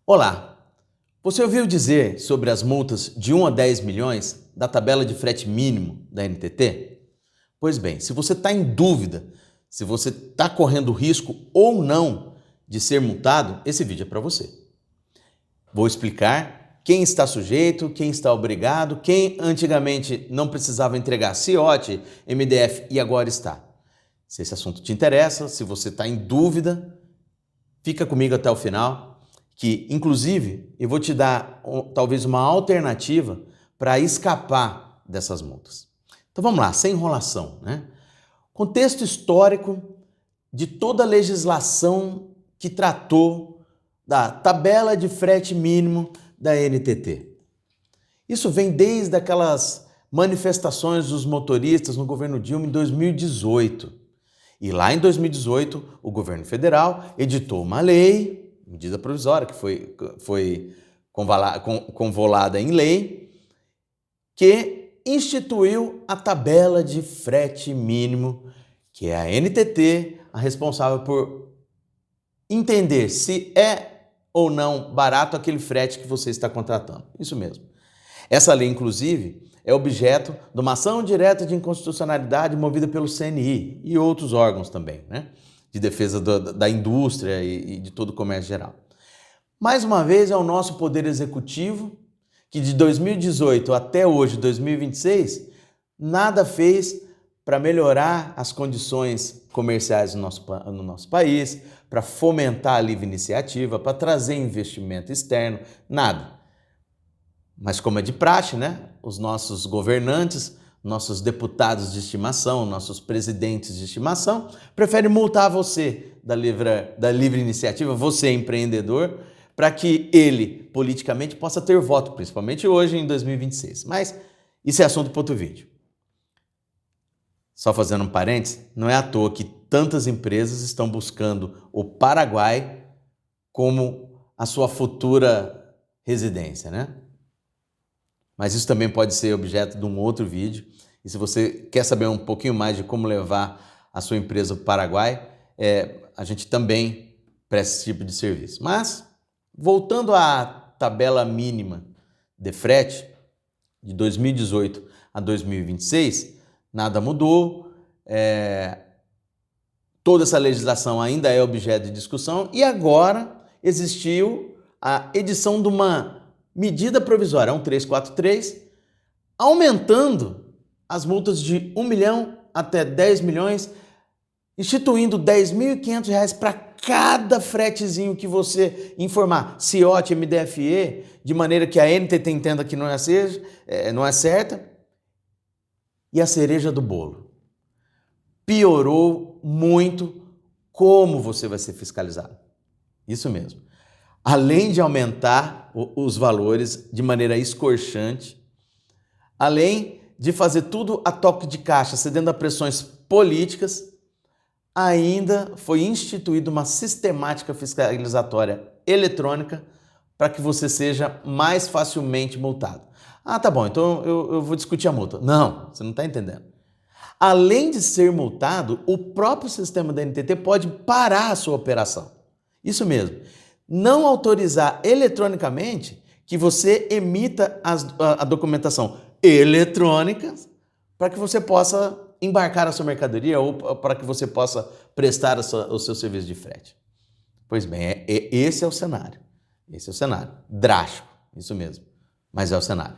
Olá, você ouviu dizer sobre as multas de 1 a 10 milhões da tabela de frete mínimo da NTT? Pois bem, se você está em dúvida se você está correndo risco ou não de ser multado, esse vídeo é para você. Vou explicar quem está sujeito, quem está obrigado, quem antigamente não precisava entregar CIOT, MDF e agora está. Se esse assunto te interessa, se você está em dúvida, fica comigo até o final, que inclusive eu vou te dar talvez uma alternativa para escapar dessas multas. Então vamos lá, sem enrolação, né? Contexto histórico de toda a legislação que tratou da tabela de frete mínimo da NTT. Isso vem desde aquelas manifestações dos motoristas no governo Dilma em 2018. E lá em 2018, o governo federal editou uma lei, medida provisória, que foi convolada em lei, que instituiu a tabela de frete mínimo, que é a NTT, a responsável por entender se é ou não barato aquele frete que você está contratando. Isso mesmo. Essa lei, inclusive, é objeto de uma ação direta de inconstitucionalidade movida pelo CNI e outros órgãos também, né? De defesa da indústria e de todo o comércio geral. Mais uma vez, é o nosso Poder Executivo que de 2018 até hoje, 2026, nada fez para melhorar as condições comerciais no nosso país, para fomentar a livre iniciativa, para trazer investimento externo, nada. Mas como é de praxe, né? Os nossos governantes, nossos deputados de estimação, nossos presidentes de estimação, preferem multar você da livre iniciativa, você empreendedor, para que ele, politicamente, possa ter voto, principalmente hoje, em 2026. Mas isso é assunto para outro vídeo. Só fazendo um parênteses, não é à toa que tantas empresas estão buscando o Paraguai como a sua futura residência, né? Mas isso também pode ser objeto de um outro vídeo. E se você quer saber um pouquinho mais de como levar a sua empresa para o Paraguai, a gente também presta esse tipo de serviço. Mas, voltando à tabela mínima de frete, de 2018 a 2026, nada mudou. Toda essa legislação ainda é objeto de discussão e agora existiu a edição de uma medida provisória, 1343, aumentando as multas de 1 milhão até 10 milhões, instituindo R$ 10.500 para cada fretezinho que você informar, CIOT, MDFE, de maneira que a NTT entenda que não é certa. E a cereja do bolo. Piorou muito como você vai ser fiscalizado. Isso mesmo. Além de aumentar os valores de maneira escorchante, além de fazer tudo a toque de caixa, cedendo a pressões políticas, ainda foi instituída uma sistemática fiscalizatória eletrônica para que você seja mais facilmente multado. Ah, tá bom, então eu vou discutir a multa. Não, você não está entendendo. Além de ser multado, o próprio sistema da NTT pode parar a sua operação. Isso mesmo. Não autorizar eletronicamente que você emita a documentação eletrônica para que você possa embarcar a sua mercadoria ou para que você possa prestar o seu serviço de frete. Pois bem, esse é o cenário. Esse é o cenário. Drástico, isso mesmo. Mas é o cenário.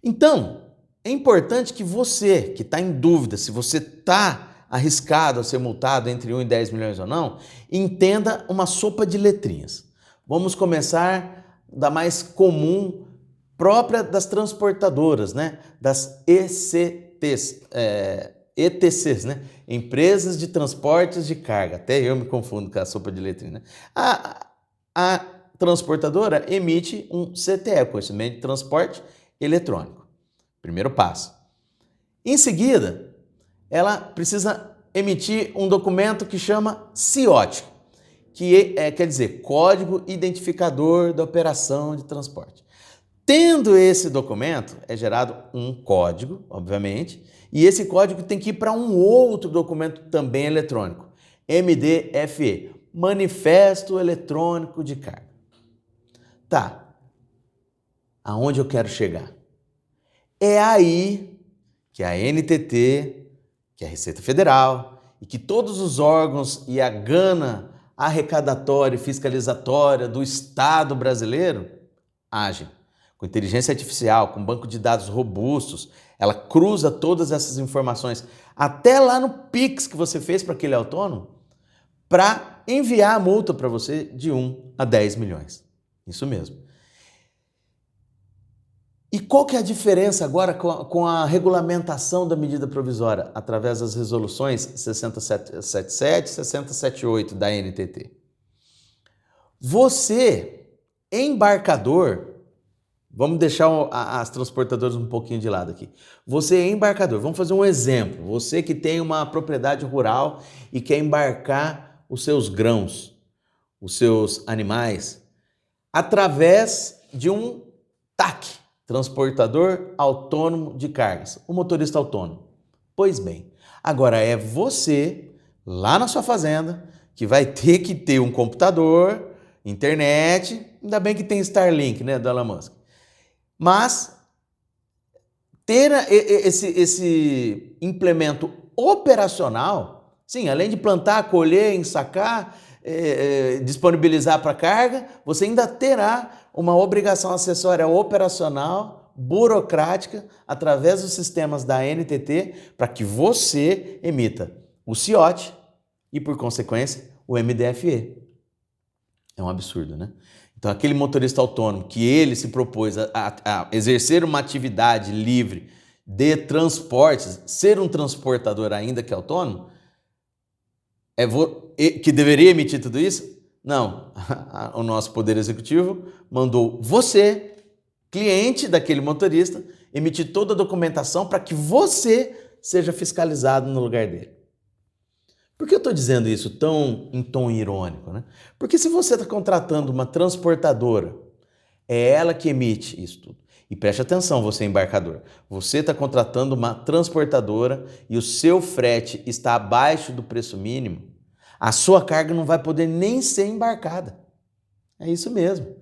Então, é importante que você, que está em dúvida se você está arriscado a ser multado entre 1 e 10 milhões ou não, entenda uma sopa de letrinhas. Vamos começar da mais comum, própria das transportadoras, né? Das ETCs, né? Empresas de Transportes de Carga. Até eu me confundo com a sopa de letrinhas, né? A transportadora emite um CTE, conhecimento de transporte eletrônico. Primeiro passo. Em seguida, ela precisa emitir um documento que chama CIOT, que quer dizer Código Identificador da Operação de Transporte. Tendo esse documento, é gerado um código, obviamente, e esse código tem que ir para um outro documento também eletrônico, MDFE, manifesto eletrônico de carga. Tá, aonde eu quero chegar? É aí que a NTT, que a Receita Federal e que todos os órgãos e a gana arrecadatória e fiscalizatória do Estado brasileiro agem. Com inteligência artificial, com banco de dados robustos, ela cruza todas essas informações, até lá no Pix que você fez para aquele autônomo, para enviar a multa para você de 1 a 10 milhões. Isso mesmo. E qual que é a diferença agora com a regulamentação da medida provisória, através das resoluções 6077 e 6078 da NTT? Você, embarcador, vamos deixar as transportadoras um pouquinho de lado aqui. Você é embarcador, vamos fazer um exemplo. Você que tem uma propriedade rural e quer embarcar os seus grãos, os seus animais, através de um TAC, transportador autônomo de cargas, o motorista autônomo. Pois bem, agora é você, lá na sua fazenda, que vai ter que ter um computador, internet, ainda bem que tem Starlink, né, do Elon Musk. Mas ter esse implemento operacional, sim, além de plantar, colher, ensacar, disponibilizar para carga, você ainda terá uma obrigação acessória operacional, burocrática, através dos sistemas da NTT, para que você emita o CIOT e, por consequência, o MDFE. É um absurdo, né? Então, aquele motorista autônomo que ele se propôs a exercer uma atividade livre de transportes, ser um transportador ainda que autônomo, que deveria emitir tudo isso? Não, o nosso Poder Executivo mandou você, cliente daquele motorista, emitir toda a documentação para que você seja fiscalizado no lugar dele. Por que eu estou dizendo isso em tom irônico, né? Porque se você está contratando uma transportadora, é ela que emite isso tudo. E preste atenção, você embarcador, você está contratando uma transportadora e o seu frete está abaixo do preço mínimo, a sua carga não vai poder nem ser embarcada. É isso mesmo.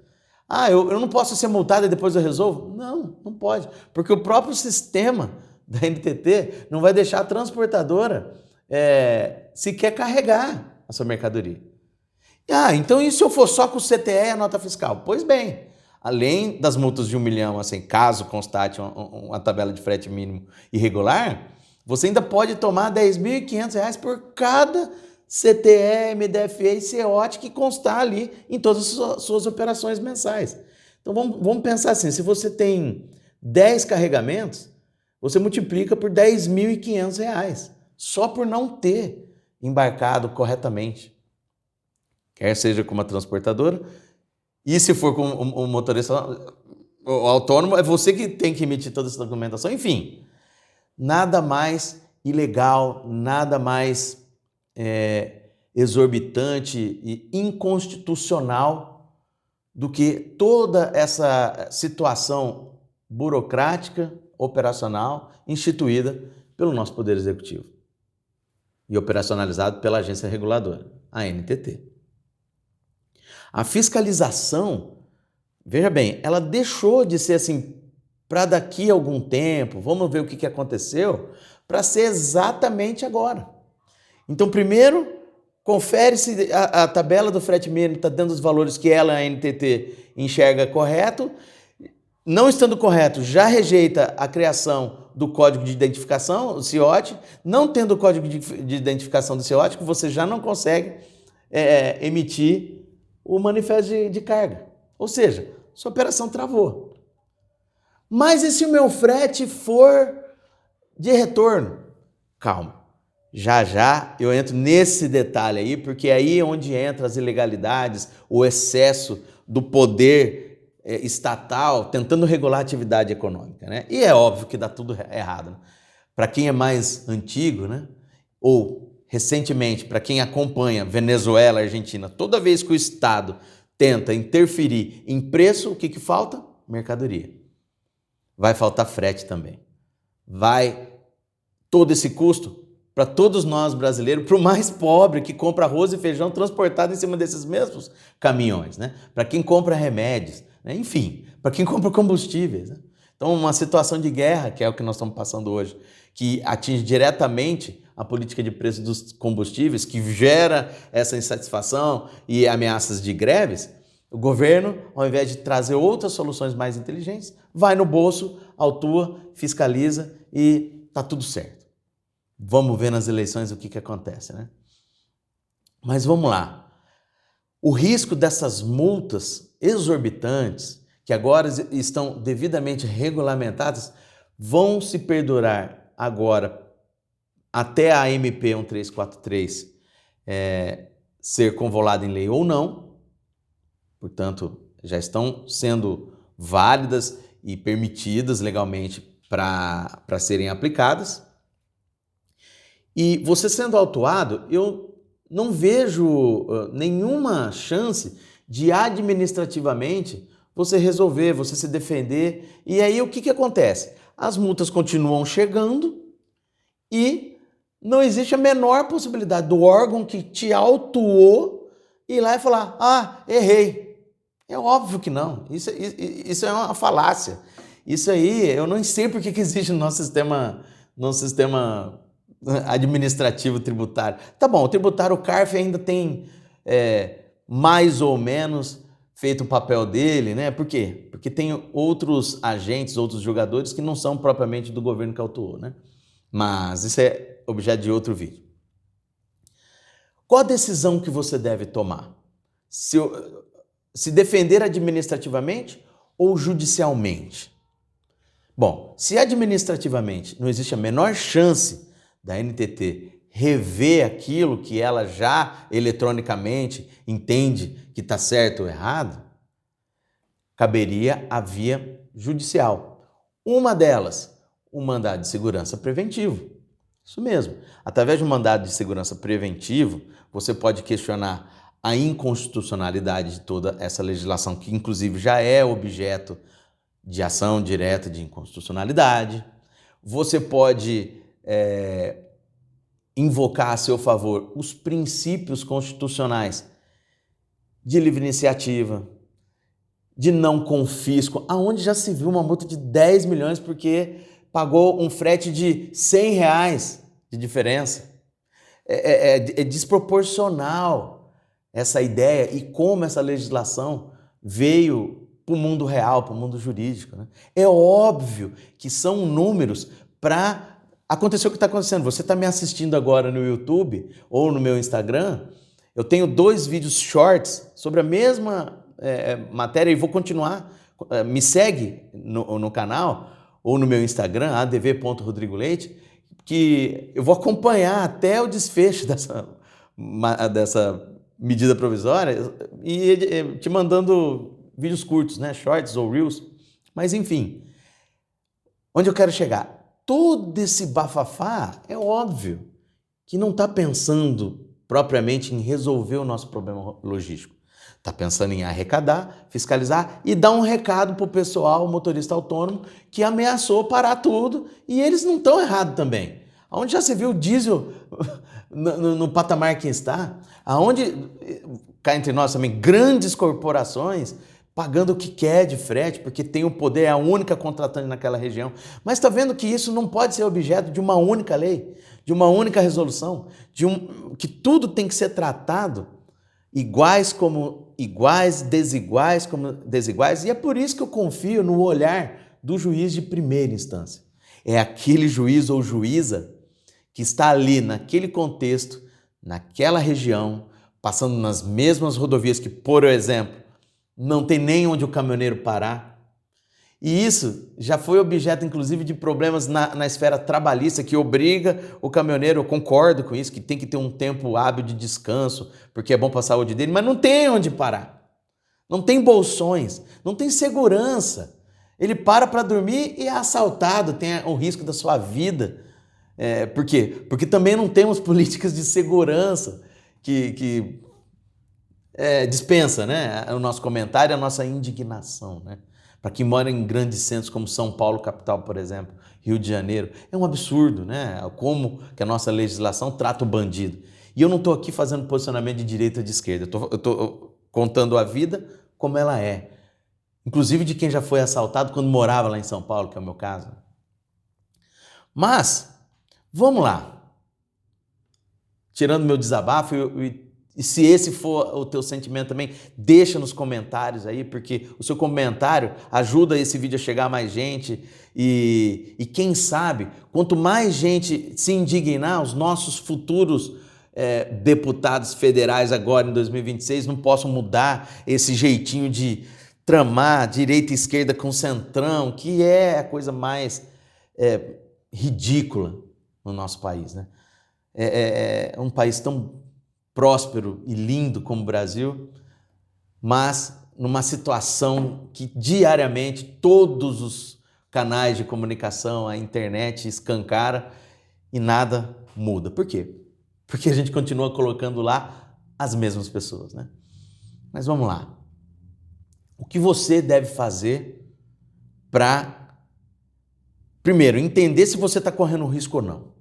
Ah, eu não posso ser multado e depois eu resolvo? Não, não pode. Porque o próprio sistema da NTT não vai deixar a transportadora sequer carregar a sua mercadoria. Ah, então e se eu for só com o CTE e a nota fiscal? Pois bem, além das multas de 1 milhão, assim, caso constate uma tabela de frete mínimo irregular, você ainda pode tomar R$ 10.500 por cada CTE, MDFE e CIOT que constar ali em todas as suas operações mensais. Então vamos pensar assim, se você tem 10 carregamentos, você multiplica por R$ 10.500, só por não ter embarcado corretamente. Quer seja com uma transportadora, e se for com um motorista autônomo, é você que tem que emitir toda essa documentação. Enfim, nada mais ilegal, nada mais exorbitante e inconstitucional do que toda essa situação burocrática, operacional, instituída pelo nosso Poder Executivo e operacionalizado pela agência reguladora, a NTT. A fiscalização, veja bem, ela deixou de ser assim, para daqui a algum tempo, vamos ver o que aconteceu, para ser exatamente agora. Então, primeiro, confere se a tabela do frete mínimo está dando os valores que ela, a NTT, enxerga correto. Não estando correto, já rejeita a criação do código de identificação, o CIOT. Não tendo o código de identificação do CIOT, você já não consegue emitir o manifesto de carga. Ou seja, sua operação travou. Mas e se o meu frete for de retorno? Calma. Já eu entro nesse detalhe aí, porque aí é onde entram as ilegalidades, o excesso do poder estatal tentando regular a atividade econômica, né? E é óbvio que dá tudo errado, né? Para quem é mais antigo, né? Ou recentemente, para quem acompanha Venezuela, Argentina, toda vez que o Estado tenta interferir em preço, o que falta? Mercadoria. Vai faltar frete também. Todo esse custo para todos nós brasileiros, para o mais pobre que compra arroz e feijão transportado em cima desses mesmos caminhões, né? Para quem compra remédios, né? Enfim, para quem compra combustíveis, né? Então, uma situação de guerra, que é o que nós estamos passando hoje, que atinge diretamente a política de preço dos combustíveis, que gera essa insatisfação e ameaças de greves, o governo, ao invés de trazer outras soluções mais inteligentes, vai no bolso, autua, fiscaliza e tá tudo certo. Vamos ver nas eleições o que acontece, né? Mas vamos lá. O risco dessas multas exorbitantes, que agora estão devidamente regulamentadas, vão se perdurar agora até a MP 1343 ser convolada em lei ou não. Portanto, já estão sendo válidas e permitidas legalmente para serem aplicadas. E você sendo autuado, eu não vejo nenhuma chance de administrativamente você resolver, você se defender. E aí o que acontece? As multas continuam chegando e não existe a menor possibilidade do órgão que te autuou ir lá e falar: ah, errei. É óbvio que não. Isso é uma falácia. Isso aí, eu não sei por que existe no nosso sistema administrativo tributário. Tá bom, o tributário, o CARF ainda tem mais ou menos feito o papel dele, né? Por quê? Porque tem outros agentes, outros jogadores que não são propriamente do governo que autuou, né? Mas isso é objeto de outro vídeo. Qual a decisão que você deve tomar? Se defender administrativamente ou judicialmente? Bom, se administrativamente não existe a menor chance da NTT rever aquilo que ela já eletronicamente entende que está certo ou errado, caberia a via judicial. Uma delas, o mandado de segurança preventivo. Isso mesmo. Através de um mandado de segurança preventivo, você pode questionar a inconstitucionalidade de toda essa legislação, que inclusive já é objeto de ação direta de inconstitucionalidade. Você pode invocar a seu favor os princípios constitucionais de livre iniciativa, de não confisco, aonde já se viu uma multa de 10 milhões porque pagou um frete de R$100 de diferença. É desproporcional essa ideia e como essa legislação veio para o mundo real, para o mundo jurídico, né? É óbvio que são números para acontecer o que está acontecendo. Você está me assistindo agora no YouTube ou no meu Instagram. Eu tenho 2 vídeos shorts sobre a mesma matéria e vou continuar. Me segue no canal ou no meu Instagram, adv.rodrigoleite, que eu vou acompanhar até o desfecho dessa medida provisória e te mandando vídeos curtos, né? Shorts ou Reels. Mas enfim, onde eu quero chegar? Todo esse bafafá é óbvio que não está pensando propriamente em resolver o nosso problema logístico. Está pensando em arrecadar, fiscalizar e dar um recado para o pessoal, o motorista autônomo, que ameaçou parar tudo e eles não estão errados também. Aonde já se viu o diesel no patamar que está? Aonde, cá entre nós também, grandes corporações pagando o que quer de frete, porque tem o poder, é a única contratante naquela região. Mas está vendo que isso não pode ser objeto de uma única lei, de uma única resolução, que tudo tem que ser tratado iguais como iguais, desiguais como desiguais, e é por isso que eu confio no olhar do juiz de primeira instância. É aquele juiz ou juíza que está ali naquele contexto, naquela região, passando nas mesmas rodovias que, por exemplo, não tem nem onde o caminhoneiro parar. E isso já foi objeto, inclusive, de problemas na esfera trabalhista, que obriga o caminhoneiro, eu concordo com isso, que tem que ter um tempo hábil de descanso, porque é bom para a saúde dele, mas não tem onde parar. Não tem bolsões, não tem segurança. Ele para dormir e é assaltado, tem o risco da sua vida. Por quê? Porque também não temos políticas de segurança que dispensa, né, o nosso comentário, a nossa indignação, né? para quem mora em grandes centros como São Paulo, capital, por exemplo, Rio de Janeiro. É um absurdo, né? Como que a nossa legislação trata o bandido. E eu não estou aqui fazendo posicionamento de direita ou de esquerda, eu estou contando a vida como ela é. Inclusive de quem já foi assaltado quando morava lá em São Paulo, que é o meu caso. Mas, vamos lá. Tirando meu desabafo e se esse for o teu sentimento também, deixa nos comentários aí, porque o seu comentário ajuda esse vídeo a chegar a mais gente e quem sabe, quanto mais gente se indignar, os nossos futuros deputados federais agora em 2026 não possam mudar esse jeitinho de tramar direita e esquerda com centrão, que é a coisa mais ridícula no nosso país, né? É um país tão próspero e lindo como o Brasil, mas numa situação que diariamente todos os canais de comunicação, a internet escancara e nada muda. Por quê? Porque a gente continua colocando lá as mesmas pessoas, né? Mas vamos lá. O que você deve fazer para, primeiro, entender se você está correndo risco ou não.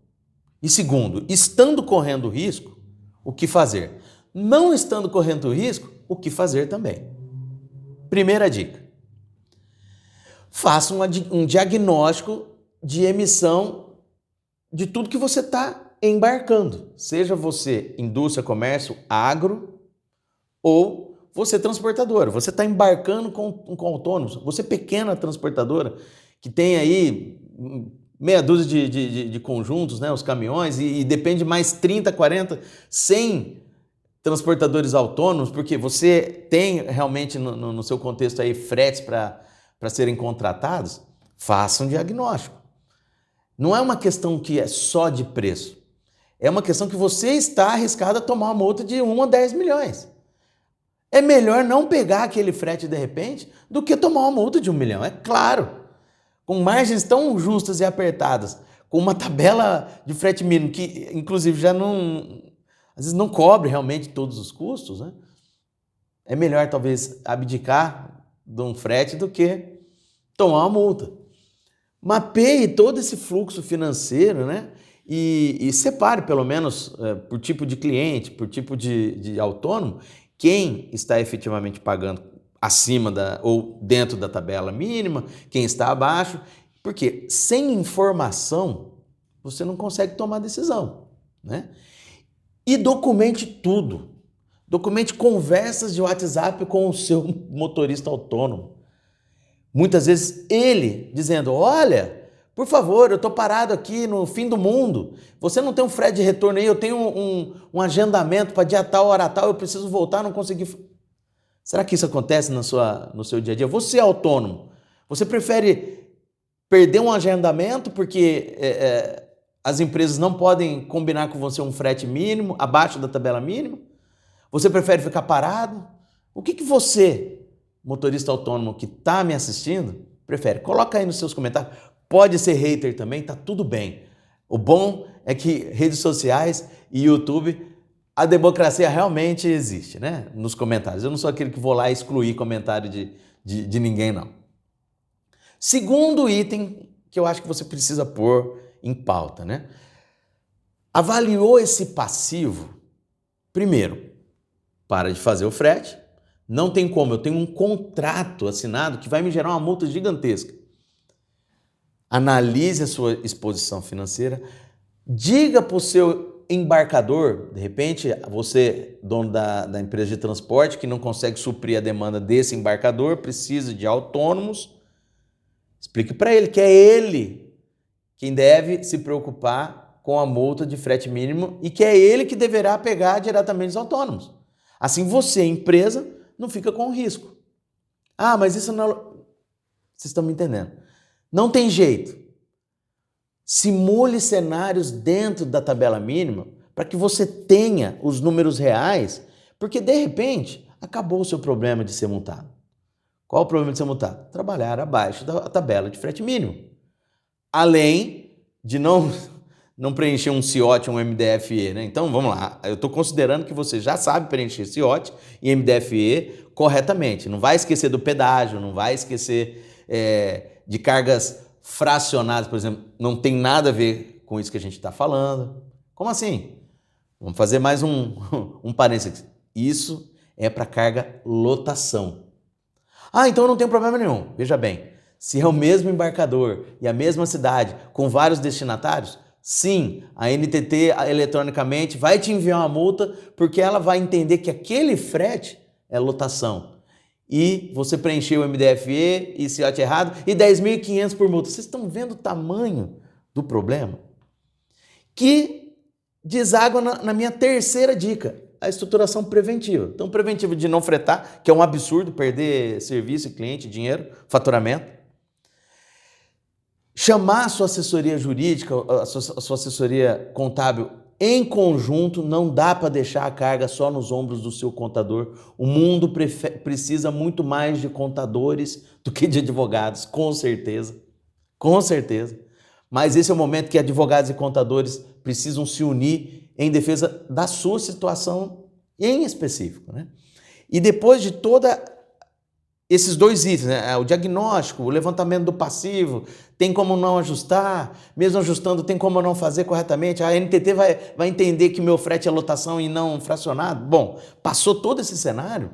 E segundo, estando correndo risco, o que fazer? Não estando correndo risco, o que fazer também? Primeira dica. Faça um diagnóstico de emissão de tudo que você está embarcando. Seja você indústria, comércio, agro ou você transportadora. Você está embarcando com autônomos. Você pequena transportadora que tem aí meia dúzia de conjuntos, né, os caminhões, e depende mais 30, 40, 100 transportadores autônomos, porque você tem realmente no seu contexto aí fretes para serem contratados, faça um diagnóstico. Não é uma questão que é só de preço, é uma questão que você está arriscado a tomar uma multa de 1 a 10 milhões. É melhor não pegar aquele frete de repente do que tomar uma multa de 1 milhão, é claro. Com margens tão justas e apertadas, com uma tabela de frete mínimo que, inclusive, já não, às vezes não cobre realmente todos os custos, né? É melhor, talvez, abdicar de um frete do que tomar uma multa. Mapeie todo esse fluxo financeiro, né? E separe, pelo menos, por tipo de cliente, por tipo de autônomo, quem está efetivamente pagando acima ou dentro da tabela mínima, quem está abaixo, porque sem informação você não consegue tomar decisão, né? E documente tudo. Documente conversas de WhatsApp com o seu motorista autônomo. Muitas vezes ele dizendo, olha, por favor, eu estou parado aqui no fim do mundo, você não tem um frete de retorno aí, eu tenho um agendamento para dia tal, hora tal, eu preciso voltar, não consegui. Será que isso acontece no seu dia a dia? Você é autônomo, você prefere perder um agendamento porque as empresas não podem combinar com você um frete mínimo, abaixo da tabela mínima? Você prefere ficar parado? O que você, motorista autônomo que está me assistindo, prefere? Coloca aí nos seus comentários. Pode ser hater também, tá tudo bem. O bom é que redes sociais e YouTube, a democracia realmente existe, né? Nos comentários. Eu não sou aquele que vou lá excluir comentário de ninguém, não. Segundo item que eu acho que você precisa pôr em pauta, né? Avaliou esse passivo? Primeiro, para de fazer o frete. Não tem como, eu tenho um contrato assinado que vai me gerar uma multa gigantesca. Analise a sua exposição financeira. Diga para o seu embarcador, de repente, você, dono da empresa de transporte, que não consegue suprir a demanda desse embarcador, precisa de autônomos, explique para ele que é ele quem deve se preocupar com a multa de frete mínimo e que é ele que deverá pegar diretamente os autônomos. Assim você, empresa, não fica com risco. Ah, mas isso não... Vocês estão me entendendo? Não tem jeito. Simule cenários dentro da tabela mínima para que você tenha os números reais, porque de repente acabou o seu problema de ser multado. Qual o problema de ser multado? Trabalhar abaixo da tabela de frete mínimo. Além de não preencher um CIOT, um MDFE, né? Então vamos lá, eu estou considerando que você já sabe preencher CIOT e MDFE corretamente. Não vai esquecer do pedágio, não vai esquecer de cargas fracionadas, por exemplo, não tem nada a ver com isso que a gente está falando. Como assim? Vamos fazer mais um parênteses. Isso é para carga lotação. Ah, então não tem problema nenhum. Veja bem, se é o mesmo embarcador e a mesma cidade com vários destinatários, sim, a NTT eletronicamente vai te enviar uma multa porque ela vai entender que aquele frete é lotação. E você preencheu o MDFE e CIOT errado e 10.500 por multa. Vocês estão vendo o tamanho do problema? Que deságua na minha terceira dica, a estruturação preventiva. Então, preventivo de não fretar, que é um absurdo, perder serviço, cliente, dinheiro, faturamento. Chamar a sua assessoria jurídica, a sua assessoria contábil em conjunto, não dá para deixar a carga só nos ombros do seu contador. O mundo precisa muito mais de contadores do que de advogados, com certeza. Com certeza. Mas esse é o momento que advogados e contadores precisam se unir em defesa da sua situação em específico, né? E depois de esses dois itens, né? O diagnóstico, o levantamento do passivo, tem como não ajustar, mesmo ajustando tem como não fazer corretamente, a NTT vai entender que meu frete é lotação e não fracionado. Bom, passou todo esse cenário,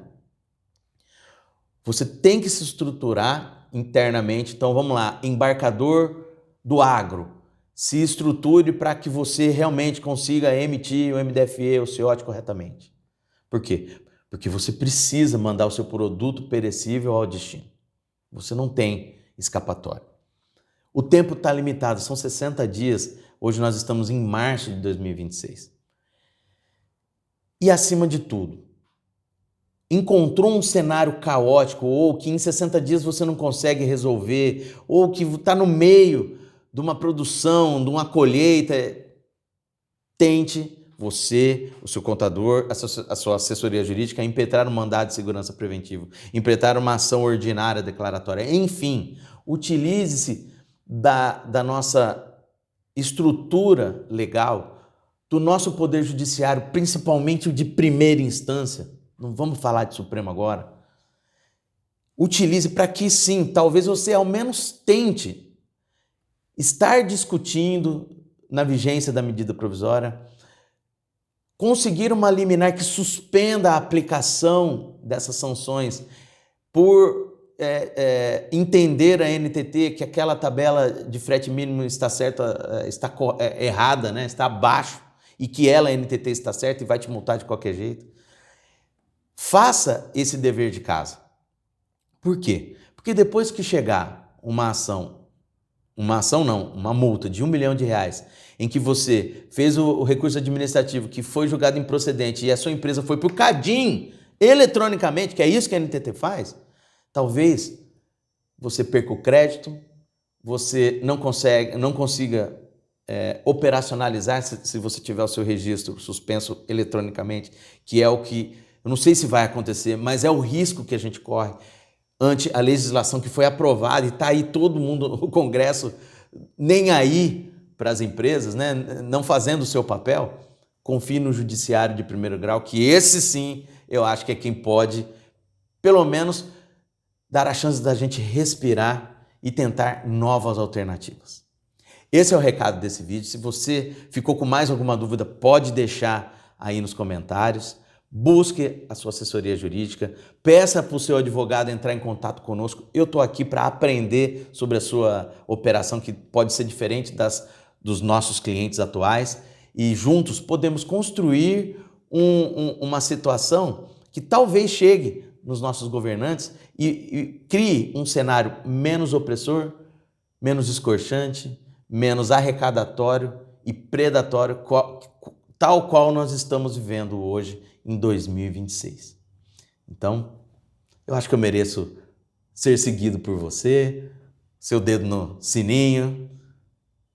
você tem que se estruturar internamente. Então vamos lá, embarcador do agro, se estruture para que você realmente consiga emitir o MDFE, o CIOT corretamente. Por quê? Porque você precisa mandar o seu produto perecível ao destino. Você não tem escapatória. O tempo está limitado, são 60 dias. Hoje nós estamos em março de 2026. E acima de tudo, encontrou um cenário caótico ou que em 60 dias você não consegue resolver ou que está no meio de uma produção, de uma colheita, tente você, o seu contador, a sua assessoria jurídica, impetrar um mandado de segurança preventivo, impetrar uma ação ordinária declaratória. Enfim, utilize-se da nossa estrutura legal, do nosso poder judiciário, principalmente o de primeira instância. Não vamos falar de Supremo agora. Utilize para que sim, talvez você ao menos tente estar discutindo na vigência da medida provisória, conseguir uma liminar que suspenda a aplicação dessas sanções por entender a NTT que aquela tabela de frete mínimo está certa, está errada, né? Está abaixo e que ela, a NTT, está certa e vai te multar de qualquer jeito. Faça esse dever de casa. Por quê? Porque depois que chegar uma multa de R$1 milhão, em que você fez o recurso administrativo que foi julgado improcedente e a sua empresa foi para o CADIM eletronicamente, que é isso que a NTT faz, talvez você perca o crédito, você não consiga operacionalizar se você tiver o seu registro suspenso eletronicamente, que é o que, eu não sei se vai acontecer, mas é o risco que a gente corre ante a legislação que foi aprovada e está aí todo mundo, o Congresso, nem aí para as empresas, né? Não fazendo o seu papel. Confie no judiciário de primeiro grau, que esse sim, eu acho que é quem pode, pelo menos, dar a chance da gente respirar e tentar novas alternativas. Esse é o recado desse vídeo. Se você ficou com mais alguma dúvida, pode deixar aí nos comentários. Busque a sua assessoria jurídica, peça para o seu advogado entrar em contato conosco. Eu estou aqui para aprender sobre a sua operação, que pode ser diferente dos nossos clientes atuais, e juntos podemos construir uma situação que talvez chegue nos nossos governantes e crie um cenário menos opressor, menos escorchante, menos arrecadatório e predatório, tal qual nós estamos vivendo hoje em 2026. Então, eu acho que eu mereço ser seguido por você, seu dedo no sininho,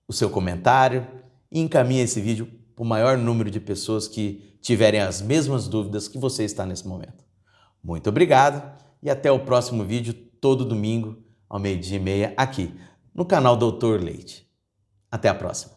o seu comentário, e encaminhe esse vídeo para o maior número de pessoas que tiverem as mesmas dúvidas que você está nesse momento. Muito obrigado e até o próximo vídeo, todo domingo, ao 12:30, aqui no canal Doutor Leite. Até a próxima.